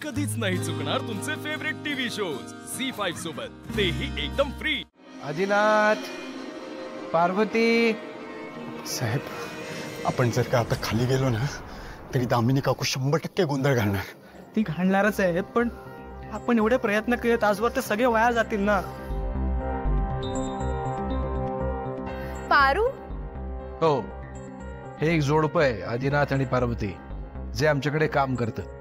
कधीच नाही चुकणार तुमचे फेवरेट टीव्ही शोज झी5 सोबत, तेही एकदम फ्री। आदिनाथ, पार्वती साहेब, आपण जर का आता खाली गेलो ना तरी दामिनी काकू 100% गोंधळ घालणार। ती घालणारच आहे, पण आपण एवढे प्रयत्न केलेत आजवर ते सगळे वाया जातील ना। पारू, हो, हे एक जोडपं आहे, आदिनाथ आणि पार्वती, जे आमच्याकडे काम करतं।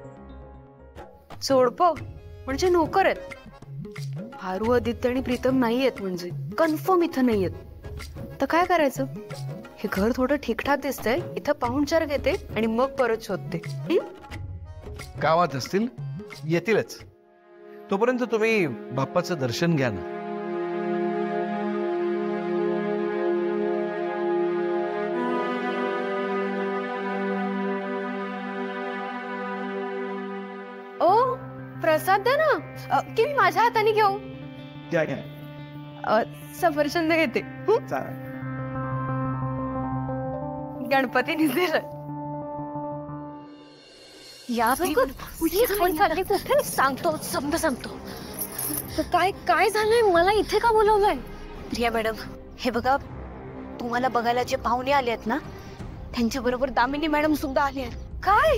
जोडपं म्हणजे नोकर आहेत। पारू, आदित्य आणि प्रीतम नाहीयेत, म्हणजे कन्फर्म इथं नाहीयेत। तर काय करायचं? हे घर थोडं ठीकठाक दिसतंय, इथं पाहुणचार घेते आणि मग परत शोधते। गावात असतील, येतीलच। तोपर्यंत तुम्ही बाप्पाचं दर्शन घ्या ना। ओ, प्रसाद द्या ना, की मी माझ्या हाताने घेऊ? द्या घ्या। सफरचंद घेते। चालेल। गणपती निघेल या कुठे सांगतो, समजा सांगतो। काय काय झालंय? मला इथे का बोलवलंय? प्रिया मॅडम, हे बघा, तुम्हाला बघायला जे पाहुणे आले आहेत ना, त्यांच्या बरोबर दामिनी मॅडम सुद्धा आले आहेत। काय?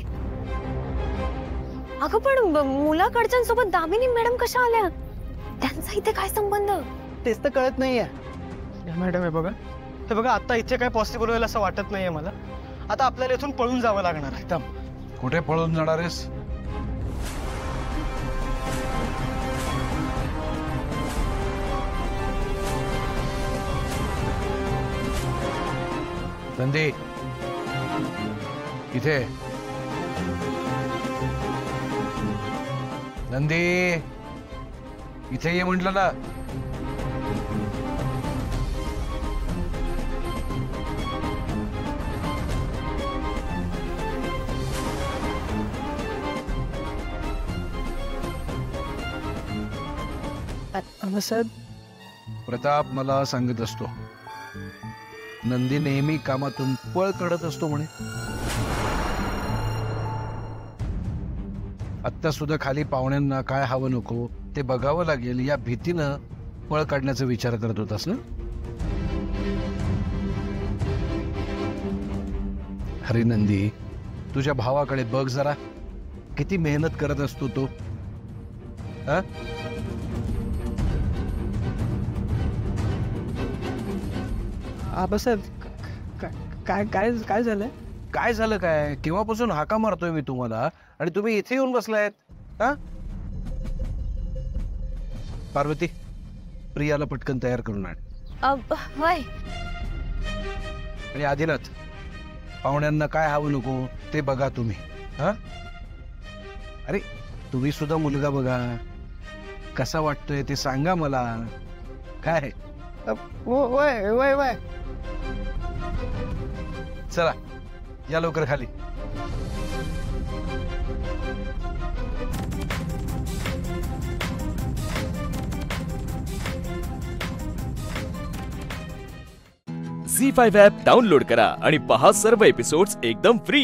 अगं पण मुलाकडच्यांसोबत दामिनी मॅडम कशा आल्या? त्यांचा इथे काय संबंध? तेच तर कळत नाहीये। मॅडम, हे बघा, आता इथे काय पॉसिबल होईल असं वाटत नाहीये मला। आता आपल्याला इथून पळून जावं लागणार आहे। एकदम कुठे पळून जाणार आहेस? नंदी, इथे। नंदी, इथे ये म्हटलं ना। प्रताप मला सांगत असतो, नंदी नेहमी कामातून पळ काढत असतो म्हणे। आत्ता सुद्धा खाली पाहुण्यांना काय हवं नको ते बघावं लागेल या भीतीनं पळ काढण्याचा विचार करत होतास ना? अरे नंदी, तुझ्या भावाकडे बघ जरा, किती मेहनत करत असतो तो। हा, आबासाहेब, काय काय काय झालंय? काय झालं? काय केव्हापासून हाका मारतोय मी तुम्हाला आणि तुम्ही इथे येऊन बसलायत? हा, पार्वती, प्रियाला पटकन तयार करून आण। वय आणि आदिनाथ, पाहुण्यांना काय हवं नको ते बघा तुम्ही। हा, अरे तुम्ही सुद्धा मुलगा बघा, कसा वाटतोय ते सांगा मला। काय? वय वय वय, चला या लवकर खाली। झी5 ॲप डाउनलोड करा आणि पहा सर्व एपिसोड्स एकदम फ्री।